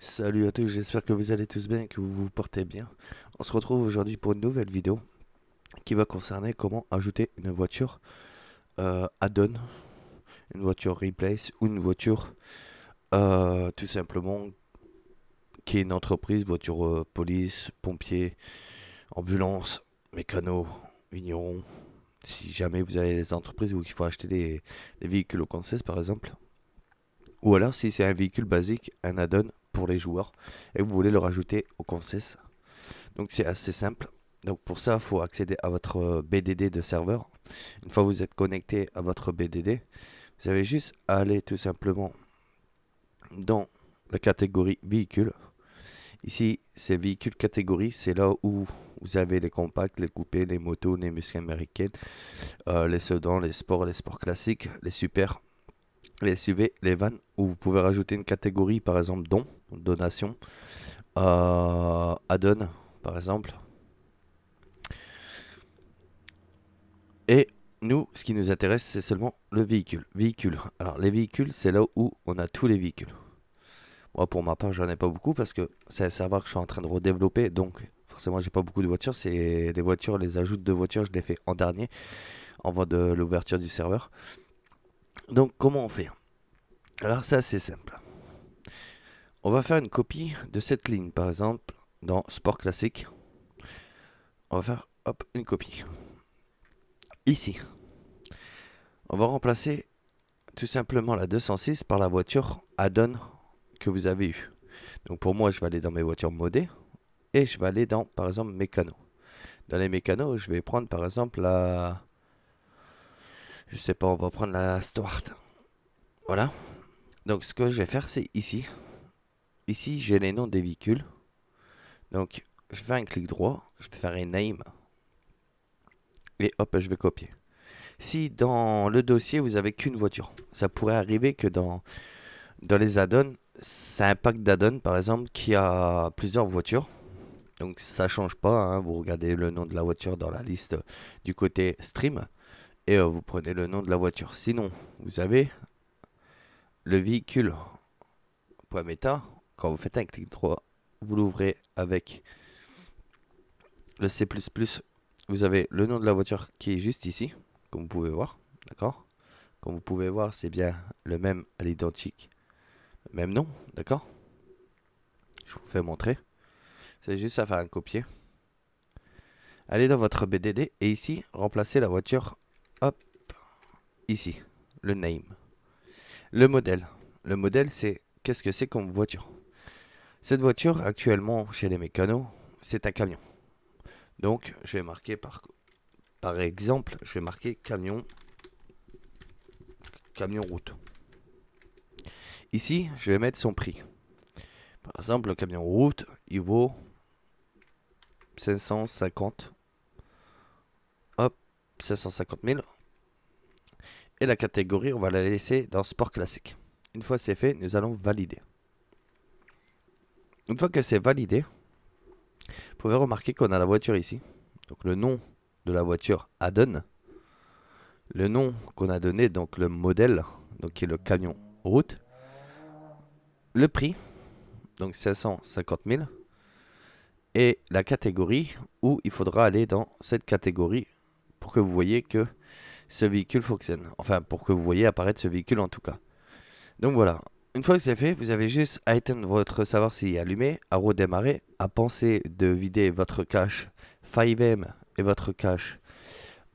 Salut à tous, j'espère que vous allez tous bien et que vous vous portez bien. On se retrouve aujourd'hui pour une nouvelle vidéo qui va concerner comment ajouter une voiture add-on, une voiture replace ou une voiture tout simplement qui est une entreprise, voiture police, pompier, ambulance, mécano, vigneron. Si jamais vous avez des entreprises où il faut acheter des véhicules au Kansas par exemple, ou alors si c'est un véhicule basique, un add-on pour les joueurs et vous voulez le rajouter au Kansas. Donc c'est assez simple. Donc pour ça, il faut accéder à votre BDD de serveur. Une fois que vous êtes connecté à votre BDD, vous avez juste à aller tout simplement dans la catégorie véhicules. Ici, c'est véhicules catégorie, c'est là où vous avez les compacts, les coupés, les motos, les muscles américaines, les sedans, les sports classiques, les super, les SUV, les vannes, où vous pouvez rajouter une catégorie, par exemple don, donation, add-on, par exemple. Et nous, ce qui nous intéresse, c'est seulement le véhicule. Véhicule. Alors, les véhicules, c'est là où on a tous les véhicules. Moi, pour ma part, j'en ai pas beaucoup parce que c'est un serveur que je suis en train de redévelopper. Donc, forcément, j'ai pas beaucoup de voitures. C'est les voitures, les ajouts de voitures, je les fais en dernier, en voie de l'ouverture du serveur. Donc, comment on fait? Alors, c'est assez simple. On va faire une copie de cette ligne, par exemple, dans Sport Classique. On va faire, hop, une copie. Ici, on va remplacer tout simplement la 206 par la voiture add-on que vous avez eue. Donc pour moi, je vais aller dans mes voitures modées et je vais aller dans, par exemple, mécano. Dans les mécanos, je vais prendre, par exemple, je sais pas, on va prendre la Stuart. Voilà. Donc ce que je vais faire, c'est ici. Ici, j'ai les noms des véhicules. Donc, je vais faire un clic droit, je vais faire un name et hop, je vais copier. Si dans le dossier, vous avez qu'une voiture, ça pourrait arriver que dans les add-ons, c'est un pack d'add-ons, par exemple, qui a plusieurs voitures. Donc ça change pas, hein. Vous regardez le nom de la voiture dans la liste du côté stream et vous prenez le nom de la voiture. Sinon, vous avez le véhicule .meta. Quand vous faites un clic droit, vous l'ouvrez avec le C++. Vous avez le nom de la voiture qui est juste ici, comme vous pouvez voir. D'accord? Comme vous pouvez voir, c'est bien le même à l'identique. Même nom, d'accord? Je vous fais montrer. C'est juste à faire un copier. Allez dans votre BDD et ici, remplacez la voiture. Hop, ici. Le name. Le modèle. Le modèle, c'est qu'est-ce que c'est comme voiture. Cette voiture, actuellement, chez les mécanos, c'est un camion. Donc, je vais marquer par exemple, je vais marquer camion route. Ici, je vais mettre son prix. Par exemple, le camion route, il vaut 550. Hop, 550 000. Et la catégorie, on va la laisser dans sport classique. Une fois c'est fait, nous allons valider. Une fois que c'est validé, vous pouvez remarquer qu'on a la voiture ici. Donc le nom de la voiture add-on. Le nom qu'on a donné, donc le modèle, donc qui est le camion route. Le prix, donc 550 000. Et la catégorie où il faudra aller dans cette catégorie pour que vous voyez que ce véhicule fonctionne. Enfin, pour que vous voyez apparaître ce véhicule en tout cas. Donc voilà. Une fois que c'est fait, vous avez juste à éteindre votre savoir s'il est allumé, à redémarrer, à penser de vider votre cache 5M et votre cache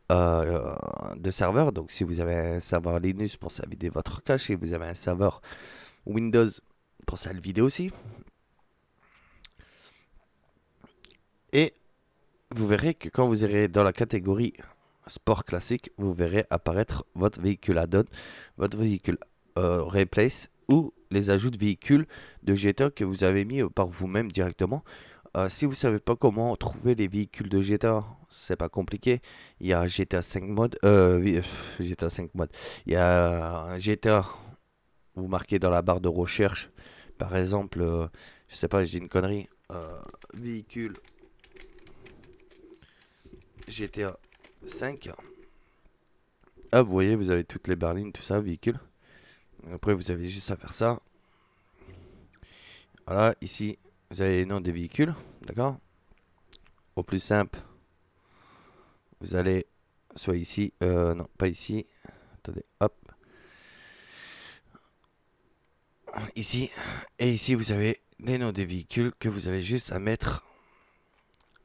de serveur. Donc si vous avez un serveur Linux, pensez à vider votre cache. Si vous avez un serveur Windows, pensez à le vider aussi. Et vous verrez que quand vous irez dans la catégorie sport classique, vous verrez apparaître votre véhicule add-on, votre véhicule replace ou les ajouts de véhicules de GTA que vous avez mis par vous-même directement. Si vous ne savez pas comment trouver les véhicules de GTA, c'est pas compliqué. Il y a GTA 5 mode, GTA 5 mode. Il y a GTA. Vous marquez dans la barre de recherche, par exemple, je sais pas, j'ai une connerie, véhicule GTA 5. Ah, vous voyez, vous avez toutes les berlines, tout ça, véhicule. Après, vous avez juste à faire ça. Voilà, ici, vous avez les noms des véhicules, d'accord? Au plus simple, vous allez soit ici, non, pas ici. Attendez, hop, ici. Et ici, vous avez les noms des véhicules que vous avez juste à mettre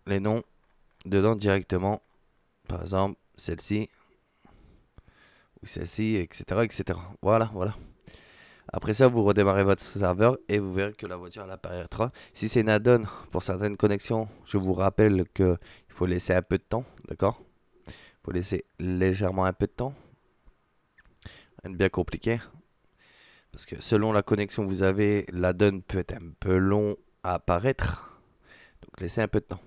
les noms dedans directement. Par exemple, celle-ci, ou celle-ci, etc., etc. Voilà, voilà. Après ça, vous redémarrez votre serveur et vous verrez que la voiture elle apparaîtra. Si c'est une add-on pour certaines connexions, je vous rappelle qu'il faut laisser un peu de temps, d'accord? Il faut laisser légèrement un peu de temps. Rien de bien compliqué. Parce que selon la connexion que vous avez, l'add-on peut être un peu long à apparaître. Donc laissez un peu de temps.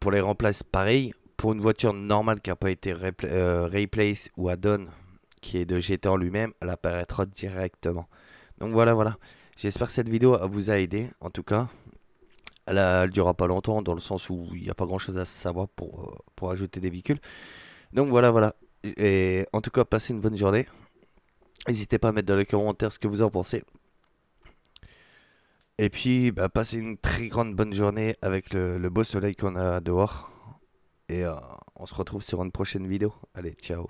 Pour les remplacer, pareil. Pour une voiture normale qui n'a pas été replace ou add-on, qui est de GT en lui-même, elle apparaîtra directement. Donc voilà, voilà. J'espère que cette vidéo vous a aidé. En tout cas, elle durera pas longtemps dans le sens où il n'y a pas grand chose à savoir pour ajouter des véhicules. Donc voilà, voilà. Et en tout cas, passez une bonne journée. N'hésitez pas à mettre dans les commentaires ce que vous en pensez. Et puis, bah, passez une très grande bonne journée avec le beau soleil qu'on a dehors. Et on se retrouve sur une prochaine vidéo. Allez, ciao.